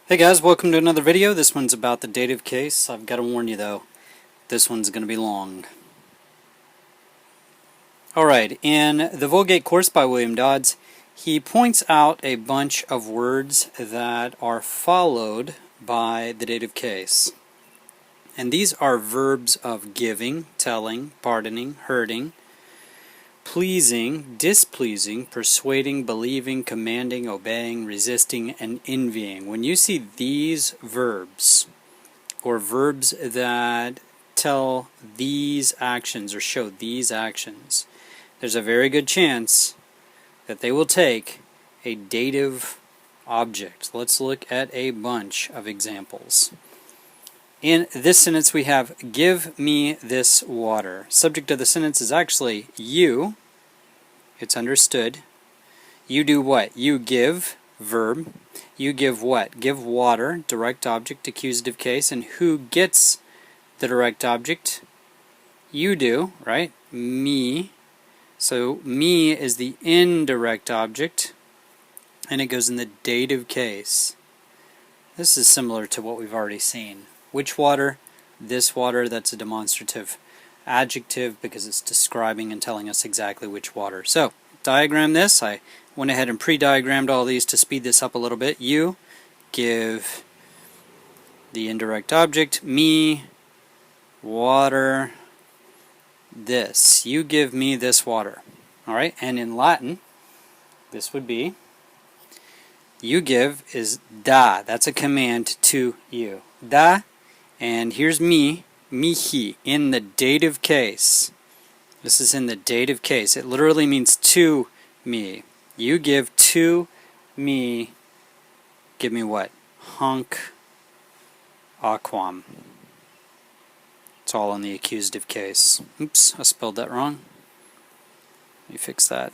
Hey guys, welcome to another video. This one's about the dative case. I've got to warn you though, this one's going to be long. Alright, in the Vulgate course by William Dodds, he points out a bunch of words that are followed by the dative case. And these are verbs of giving, telling, pardoning, hurting, pleasing, displeasing, persuading, believing, commanding, obeying, resisting, and envying. When you see these verbs, or verbs that tell these actions or show these actions, there's a very good chance that they will take a dative object. Let's look at a bunch of examples. In this sentence we have, give me this water. Subject of the sentence is actually you. It's understood. You do what? You give, verb. You give what? Give water, direct object, accusative case. And who gets the direct object? You do, right? Me. So me is the indirect object, and it goes in the dative case. This is similar to what we've already seen. Which water? This water. That's a demonstrative adjective because it's describing and telling us exactly which water. So, diagram this. I went ahead and pre-diagrammed all these to speed this up a little bit. You give the indirect object, me, water, this. You give me this water. Alright, and in Latin, this would be, you give is da. That's a command to you. Da. And here's me, mihi, in the dative case. This is in the dative case. It literally means to me. You give to me, give me what? Hunc aquam. It's all in the accusative case. Oops, I spelled that wrong. Let me fix that.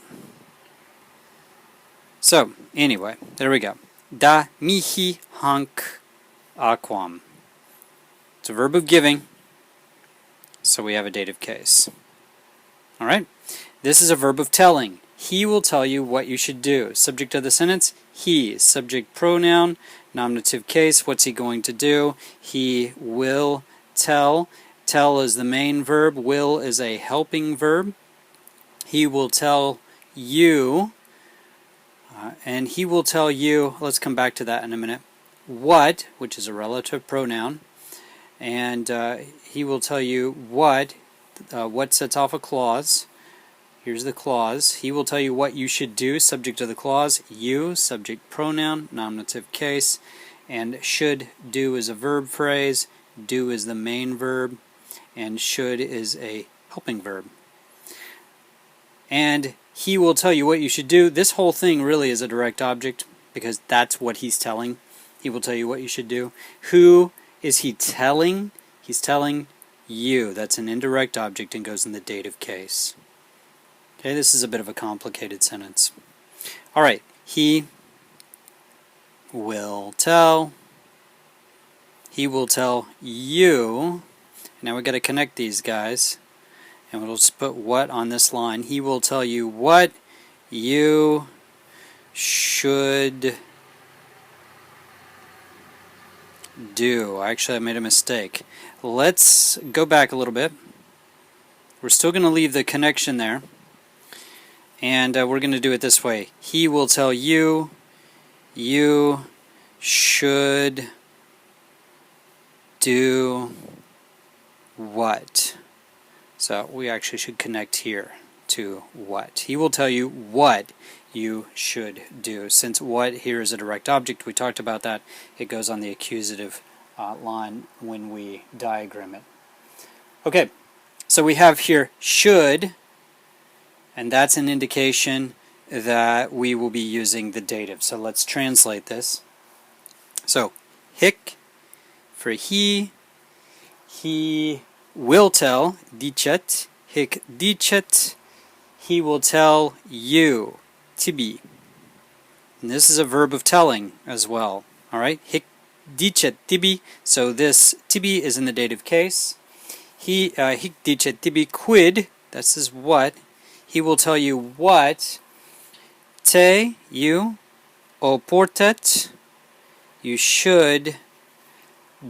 So, anyway, there we go. Da mihi hunc aquam. It's a verb of giving, so we have a dative case. Alright? This is a verb of telling. He will tell you what you should do. Subject of the sentence, he. Subject pronoun, nominative case, what's he going to do? He will tell. Tell is the main verb, will is a helping verb. He will tell you, and he will tell you, let's come back to that in a minute, what, which is a relative pronoun. And he will tell you what sets off a clause. Here's the clause. He will tell you what you should do, subject to the clause. You, subject pronoun, nominative case. And should do is a verb phrase. Do is the main verb. And should is a helping verb. And he will tell you what you should do. This whole thing really is a direct object because that's what he's telling. He will tell you what you should do. Who is he telling? He's telling you. That's an indirect object and goes in the dative case. Okay, this is a bit of a complicated sentence. Alright, he will tell. He will tell you. Now we've got to connect these guys. And we'll just put what on this line. He will tell you what you should do. Actually, I made a mistake. Let's go back a little bit. We're still going to leave the connection there. And we're going to do it this way. He will tell you, you should do what? So we actually should connect here to what. He will tell you what you should do. Since what here is a direct object, we talked about that, it goes on the accusative line when we diagram it. Okay, so we have here should, and that's an indication that we will be using the dative. So let's translate this. So, hic for he will tell, dicet, hic dicet, he will tell you, tibi. And this is a verb of telling as well. Alright, hic dicet tibi, so this tibi is in the dative case. Hic dicet tibi quid, this is what. He will tell you what. Te, you, oportet, you should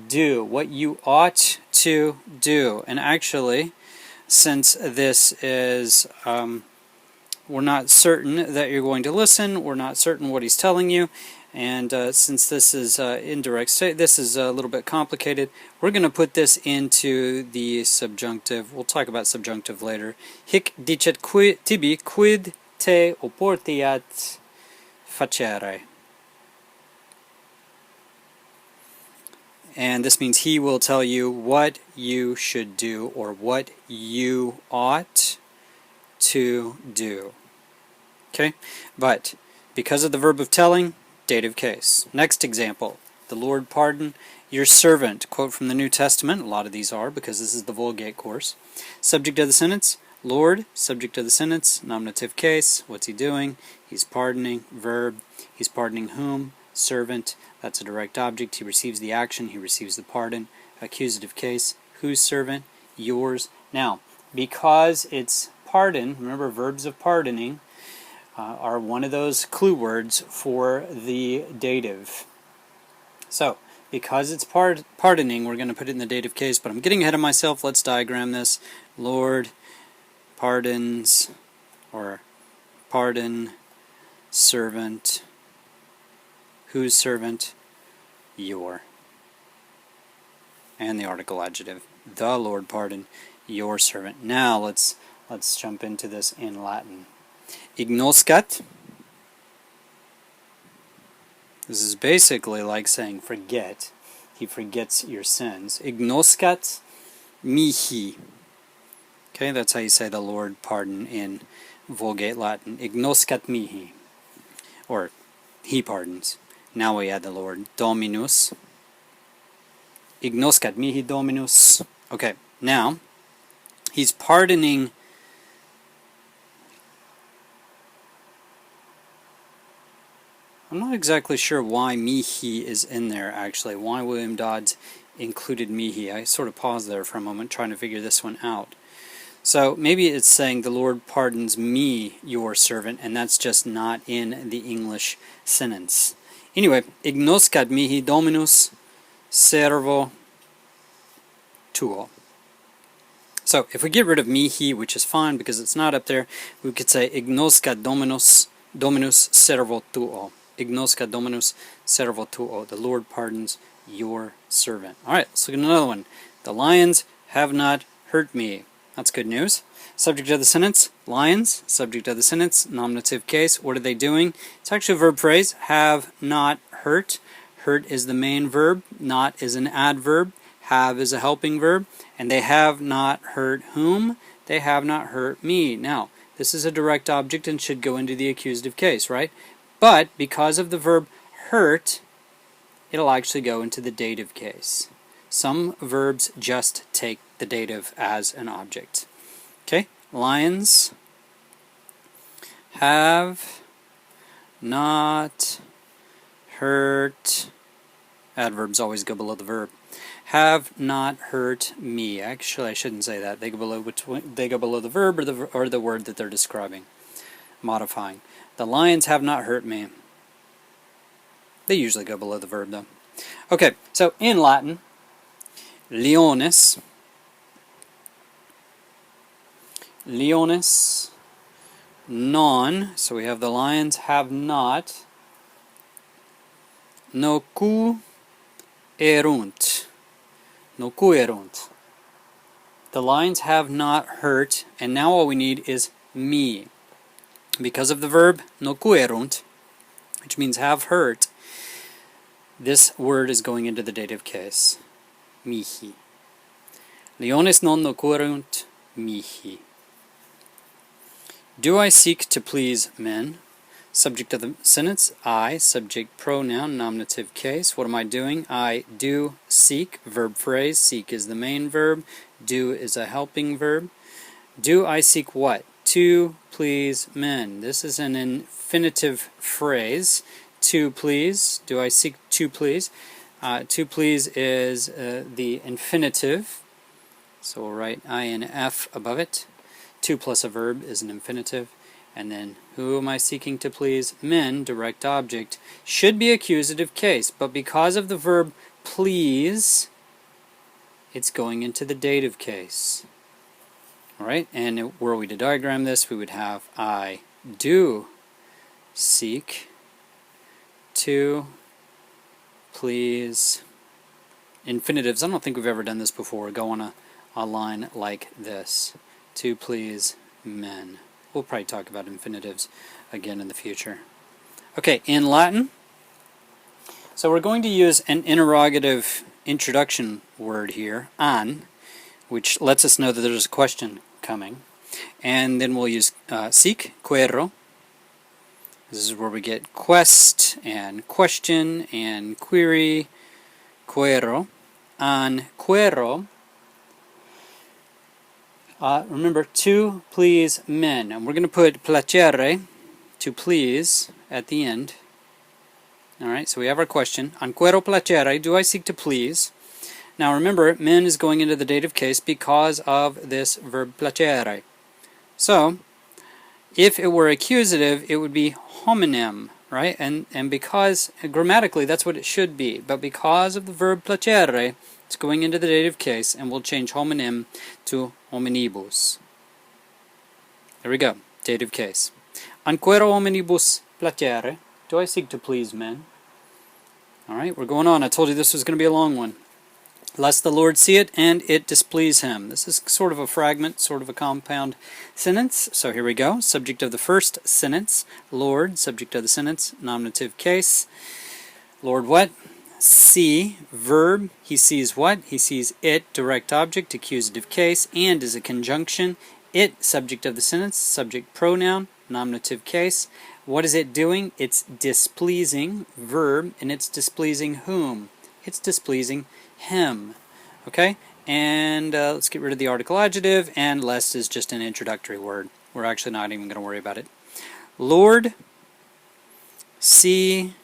do, what you ought to do. And actually, since this is, we're not certain that you're going to listen, we're not certain what he's telling you, and since this is indirect state, this is a little bit complicated, we're going to put this into the subjunctive. We'll talk about subjunctive later. Hic dicet tibi quid te oportiat facere. And this means he will tell you what you should do or what you ought to do. Okay? But because of the verb of telling, dative case. Next example. The Lord pardon your servant. Quote from the New Testament. A lot of these are because this is the Vulgate course. Subject of the sentence, Lord. Subject of the sentence, nominative case. What's he doing? He's pardoning. Verb. He's pardoning whom? Servant. That's a direct object. He receives the action. He receives the pardon. Accusative case. Whose servant? Yours. Now, because it's pardon, remember verbs of pardoning are one of those clue words for the dative. So, because it's pardoning, we're going to put it in the dative case, but I'm getting ahead of myself. Let's diagram this. Lord pardons, or pardon, servant. Whose servant? Your. And the article adjective. The Lord pardon your servant. Now let's jump into this in Latin. Ignoscat. This is basically like saying forget. He forgets your sins. Ignoscat mihi. Okay, that's how you say the Lord pardon in Vulgate Latin. Ignoscat mihi. Or he pardons. Now we add the Lord. Dominus. Ignoscat mihi Dominus. Okay, now he's pardoning. I'm not exactly sure why mihi is in there, actually. Why William Dodds included mihi. I sort of paused there for a moment trying to figure this one out. So maybe it's saying the Lord pardons me, your servant, and that's just not in the English sentence. Anyway, ignoscat mihi Dominus servo tuo. So if we get rid of mihi, which is fine because it's not up there, we could say ignoscat Dominus servo tuo. Ignoscat Dominus servo tuo. The Lord pardons your servant. Alright, let's look at another one. The lions have not hurt me. That's good news. Subject of the sentence, lions. Subject of the sentence, nominative case. What are they doing? It's actually a verb phrase. Have not hurt. Hurt is the main verb. Not is an adverb. Have is a helping verb. And they have not hurt whom? They have not hurt me. Now, this is a direct object and should go into the accusative case, right? But because of the verb hurt, it'll actually go into the dative case. Some verbs just take the dative as an object. Okay, lions have not hurt. Adverbs always go below the verb. Have not hurt me. Actually, I shouldn't say that. They go below the verb or the word that they're describing, modifying. The lions have not hurt me. They usually go below the verb, though. Okay, so in Latin, leones, non, so we have the lions have not, nocu erunt. Nocu erunt. The lions have not hurt, and now all we need is me. Because of the verb nocu erunt, which means have hurt, this word is going into the dative case. Mihi. Leones non nocu erunt mihi. Do I seek to please men? Subject of the sentence, I. Subject pronoun, nominative case. What am I doing? I do seek, verb phrase. Seek is the main verb. Do is a helping verb. Do I seek what? To please men. This is an infinitive phrase. To please. Do I seek to please? To please is the infinitive. So we'll write INF above it. To plus a verb is an infinitive. And then, who am I seeking to please? Men, direct object. Should be accusative case, but because of the verb please, it's going into the dative case. Alright, and were we to diagram this, we would have I do seek to please. Infinitives, I don't think we've ever done this before. Go on a line like this. To please men. We'll probably talk about infinitives again in the future. Okay, in Latin, so we're going to use an interrogative introduction word here, an, which lets us know that there's a question coming. And then we'll use seek, quero. This is where we get quest and question and query, quero. An quero. Remember, to please men. And we're going to put placere, to please, at the end. Alright, so we have our question. An quero placere, do I seek to please? Now remember, men is going into the dative case because of this verb placere. So, if it were accusative, it would be homonym, right? And because, grammatically, that's what it should be. But because of the verb placere, it's going into the dative case, and we'll change homonym to hominibus. There we go, dative case. Anquero hominibus placere. Do I seek to please men? Alright, we're going on. I told you this was going to be a long one. Lest the Lord see it, and it displease him. This is sort of a fragment, sort of a compound sentence. So here we go. Subject of the first sentence, Lord. Subject of the sentence, nominative case. Lord what? See, verb. He sees what? He sees it, direct object, accusative case, and is a conjunction. It, subject of the sentence, subject pronoun, nominative case. What is it doing? It's displeasing, verb, and it's displeasing whom? It's displeasing him. Okay? And let's get rid of the article adjective, and lest is just an introductory word. We're actually not even going to worry about it. Lord, see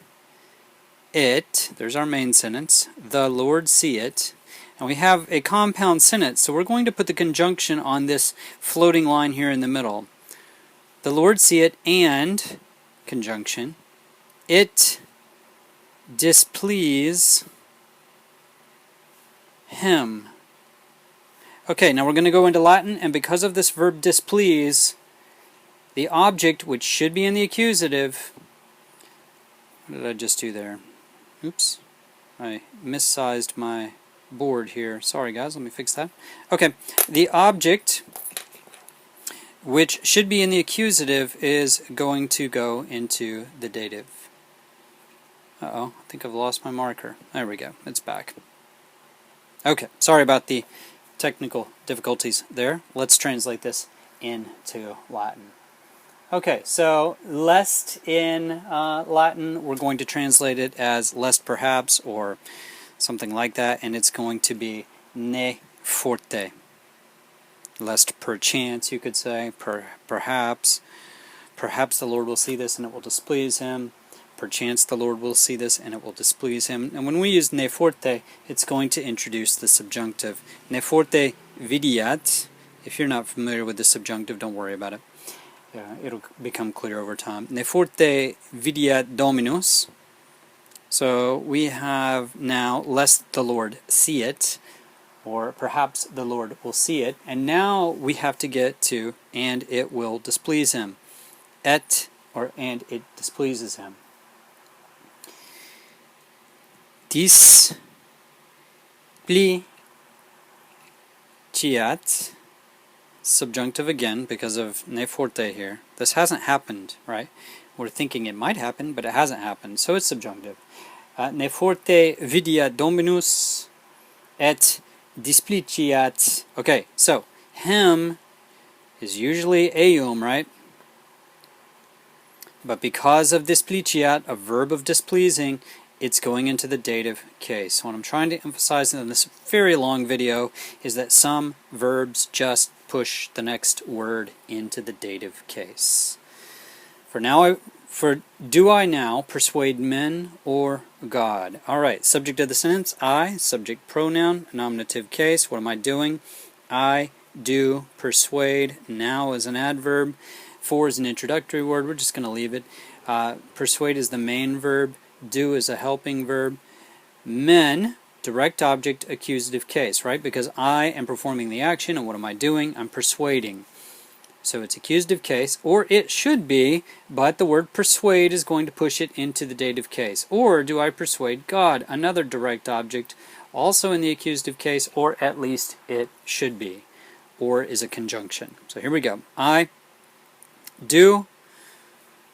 it. There's our main sentence. The Lord see it. And we have a compound sentence, so we're going to put the conjunction on this floating line here in the middle. The Lord see it, and, conjunction, it displease him. Okay, now we're going to go into Latin, and because of this verb displease, the object, which should be in the accusative, what did I just do there? Oops, I missized my board here. Sorry guys, let me fix that. Okay, the object, which should be in the accusative, is going to go into the dative. Uh-oh, I think I've lost my marker. There we go, it's back. Okay, sorry about the technical difficulties there. Let's translate this into Latin. Okay, so lest in Latin, we're going to translate it as lest perhaps or something like that, and it's going to be ne forte. Lest perchance, you could say, perhaps the Lord will see this and it will displease him. Perchance the Lord will see this and it will displease him. And when we use ne forte, it's going to introduce the subjunctive. Ne forte videat. If you're not familiar with the subjunctive, don't worry about it. It'll become clear over time. Ne forte videat Dominus. So we have now, lest the Lord see it, or perhaps the Lord will see it, and now we have to get to, and it will displease him. And it displeases him. Displeasing. Subjunctive again because of ne forte here. This hasn't happened, right? We're thinking it might happen, but it hasn't happened, so it's subjunctive. Ne forte videat Dominus et displeasing. Okay, so him is usually eum, right? But because of displeasing, a verb of displeasing, it's going into the dative case. What I'm trying to emphasize in this very long video is that some verbs just push the next word into the dative case. Do I now persuade men or God? Alright, subject of the sentence, I, subject pronoun, nominative case. What am I doing? I do persuade, now as an adverb. For is an introductory word. We're just going to leave it. Persuade is the main verb. Do is a helping verb. Men, direct object, accusative case, right? Because I am performing the action, and what am I doing? I'm persuading. So it's accusative case, or it should be, but the word persuade is going to push it into the dative case. Or do I persuade God? Another direct object, also in the accusative case, or at least it should be. Or is a conjunction. So here we go. I do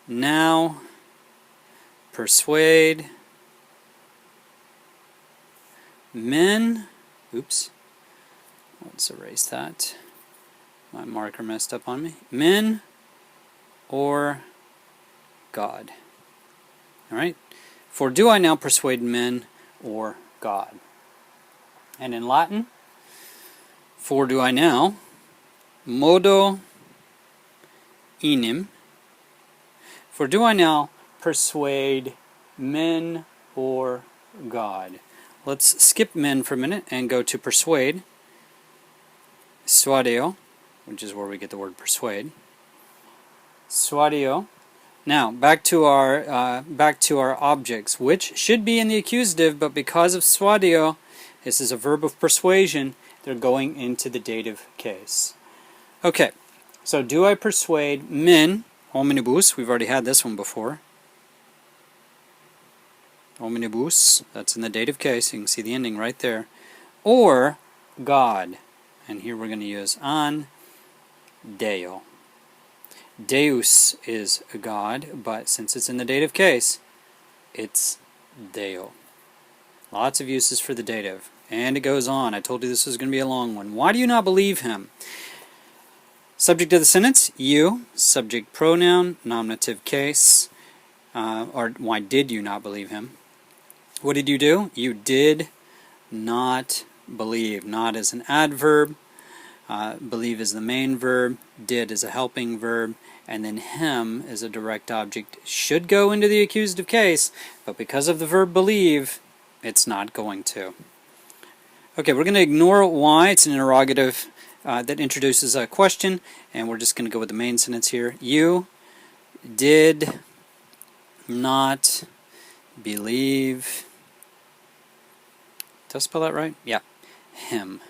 now persuade men. Oops. Let's erase that. My marker messed up on me. Men or God. Alright? For do I now persuade men or God? And in Latin, for do I now, modo enim. For do I now persuade men or God? Let's skip men for a minute and go to persuade. Suadeo, which is where we get the word persuade. Suadeo. Now back to our objects, which should be in the accusative, but because of suadeo, this is a verb of persuasion, they're going into the dative case. Okay, so do I persuade men, hominibus, we've already had this one before. Hominibus, that's in the dative case, you can see the ending right there. Or God, and here we're going to use an Deo. Deus is a God, but since it's in the dative case, it's Deo. Lots of uses for the dative. And it goes on. I told you this was going to be a long one. Why do you not believe him? Subject of the sentence, you. Subject pronoun, nominative case. Or why did you not believe him? What did you do? You did not believe. Not is an adverb. Believe is the main verb. Did is a helping verb. And then him is a direct object. Should go into the accusative case, but because of the verb believe, it's not going to. Okay, we're going to ignore why. It's an interrogative that introduces a question, and we're just going to go with the main sentence here. You did not believe. Did I spell that right? Yeah. Him.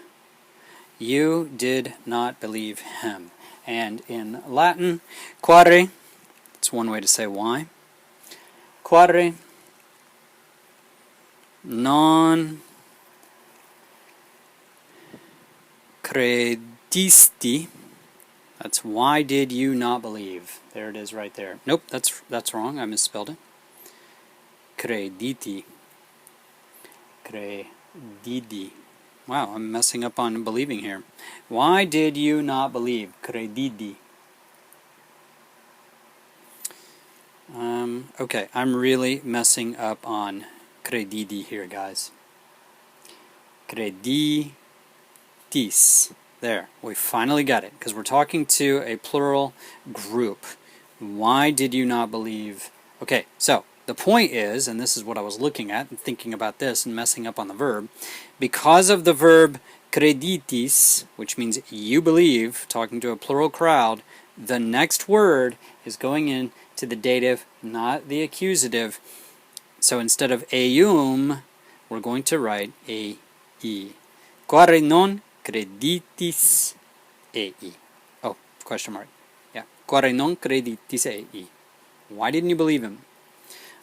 You did not believe him. And in Latin, quare, it's one way to say why. Quare non credisti. That's why did you not believe? There it is right there. Nope, that's wrong. I misspelled it. Crediti. Credidi. Wow, I'm messing up on believing here. Why did you not believe? Credidi. Okay, I'm really messing up on credidi here, guys. Creditis. There, we finally got it, because we're talking to a plural group. Why did you not believe? Okay, so the point is, and this is what I was looking at and thinking about this and messing up on the verb, because of the verb creditis, which means you believe, talking to a plural crowd, the next word is going into the dative, not the accusative. So instead of eum, we're going to write ei. Quare non creditis ei. Oh, question mark. Yeah. Quare non creditis ei. Why didn't you believe him?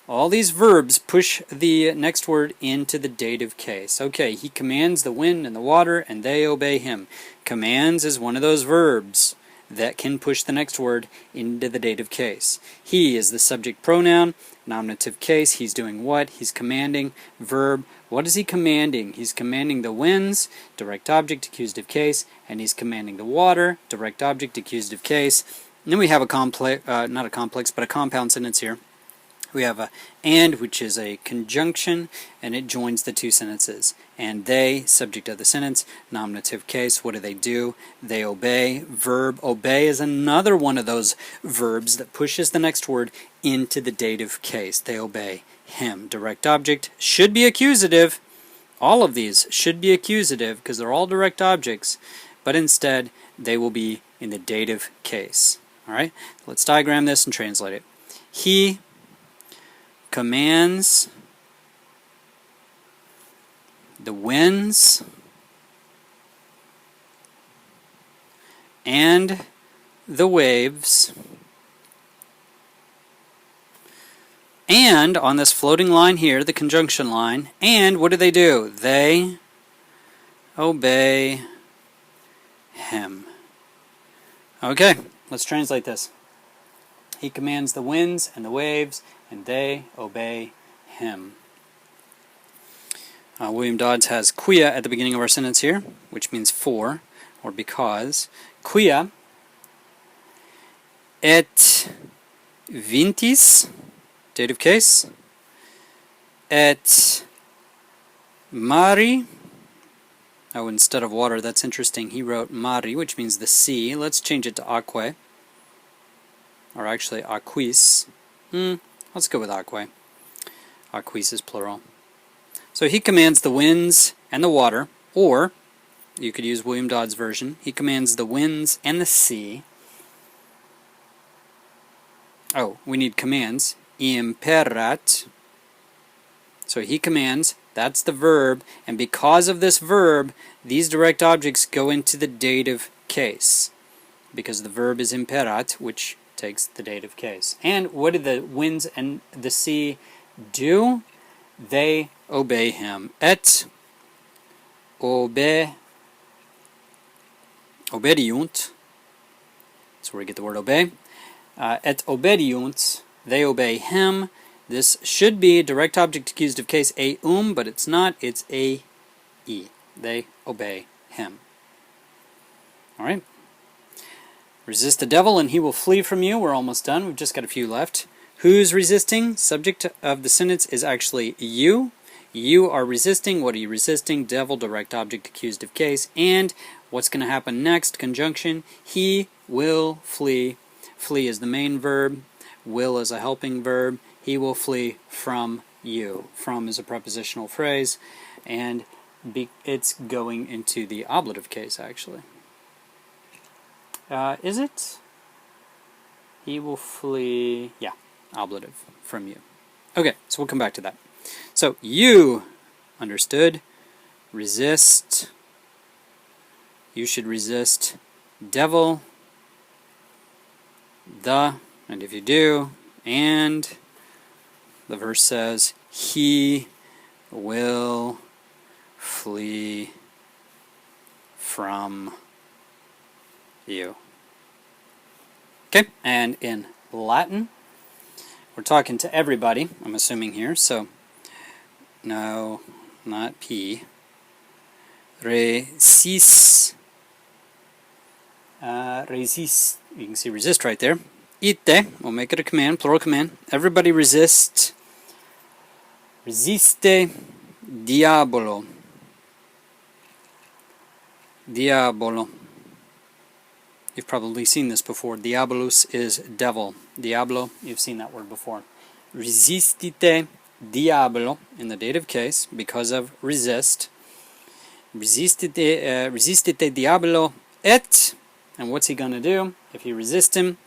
All these verbs push the next word into the dative case. Okay, he commands the wind and the water, and they obey him. Commands is one of those verbs that can push the next word into the dative case. He is the subject pronoun, nominative case. He's doing what? He's commanding. Verb. What is he commanding? He's commanding the winds, direct object, accusative case, and he's commanding the water, direct object, accusative case. And then we have a complex, not a complex, but a compound sentence here. We have a and, which is a conjunction, and it joins the two sentences. And they, subject of the sentence, nominative case, what do? They obey. Verb, obey is another one of those verbs that pushes the next word into the dative case. They obey him. Direct object, should be accusative. All of these should be accusative because they're all direct objects, but instead they will be in the dative case. All right, let's diagram this and translate it. He commands the winds and the waves, and on this floating line here, the conjunction line, and what do? They obey him. Okay, let's translate this. He commands the winds and the waves, and they obey him. William Dodds has quia at the beginning of our sentence here, which means for, or because. Quia et vintis, dative case, et mari. Oh, instead of water, that's interesting. He wrote mari, which means the sea. Let's change it to aquae. Or actually aquis. Let's go with aquae. Aquis is plural. So he commands the winds and the water, or you could use William Dodd's version. He commands the winds and the sea. Oh, we need commands. Imperat. So he commands, that's the verb, and because of this verb, these direct objects go into the dative case. Because the verb is imperat, which takes the dative case. And what did the winds and the sea do? They obey him. Et obediunt. That's where we get the word obey. Et obediunt. They obey him. This should be a direct object accusative case but it's not. It's e. They obey him. All right. Resist the devil and he will flee from you. We're almost done. We've just got a few left. Who's resisting? Subject of the sentence is actually you. You are resisting. What are you resisting? Devil, direct object accusative case. And what's going to happen next? Conjunction. He will flee. Flee is the main verb. Will is a helping verb. He will flee from you. From is a prepositional phrase. And it's going into the oblative case, actually. Is it? He will flee. Yeah, oblative from you. Okay, so we'll come back to that. So, you, understood, resist. You should resist devil, the, and if you do, and the verse says, he will flee from you. Okay, and in Latin, we're talking to everybody, I'm assuming here, so no, not P. Resist. Resist. You can see resist right there. Ite, we'll make it a command, plural command. Everybody resist. Resiste diabolo. Diabolo. You've probably seen this before. Diabolus is devil. Diablo, you've seen that word before. Resistite diabolo in the dative case because of resist. Resistite diabolo et, and what's he going to do if you resist him?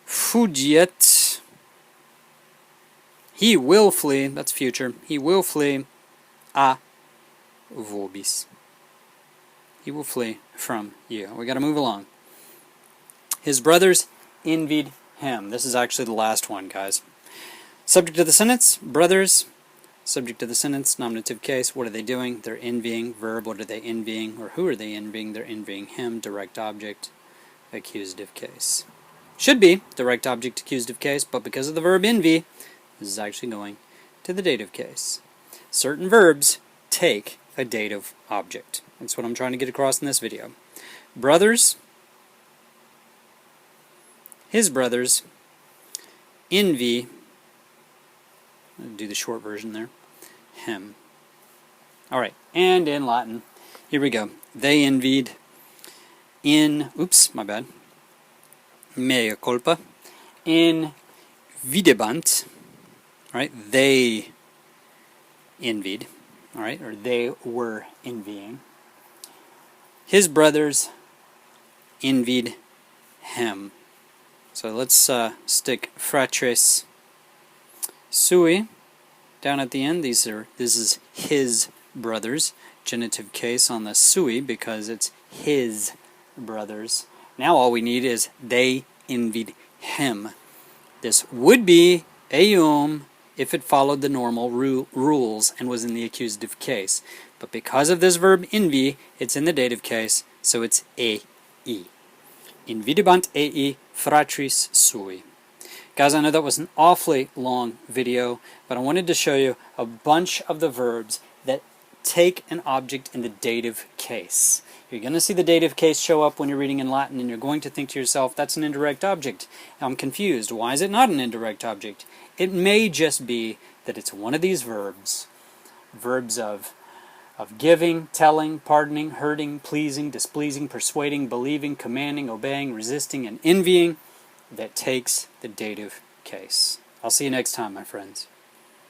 Fugiet. He will flee, that's future. He will flee a vobis. He will flee from you. We got to move along. His brothers envied him. This is actually the last one, guys. Subject of the sentence, brothers. Subject of the sentence, nominative case. What are they doing? They're envying. Verb, what are they envying? Or who are they envying? They're envying him. Direct object, accusative case. Should be direct object, accusative case, but because of the verb envy, this is actually going to the dative case. Certain verbs take a dative object. That's what I'm trying to get across in this video. Brothers, his brothers, envy, I'll do the short version there, him. Alright, and in Latin, here we go. They envied mea culpa, in videbant, right? They envied, all right, or they were envying. His brothers envied him. So let's stick fratres sui down at the end. This is his brothers. Genitive case on the sui because it's his brothers. Now all we need is they envied him. This would be eum if it followed the normal rules and was in the accusative case. But because of this verb envy, it's in the dative case, so it's ei. Invidebant ei fratris sui. Guys, I know that was an awfully long video, but I wanted to show you a bunch of the verbs that take an object in the dative case. You're going to see the dative case show up when you're reading in Latin, and you're going to think to yourself, that's an indirect object. I'm confused. Why is it not an indirect object? It may just be that it's one of these verbs. Verbs of giving, telling, pardoning, hurting, pleasing, displeasing, persuading, believing, commanding, obeying, resisting, and envying that takes the dative case. I'll see you next time, my friends.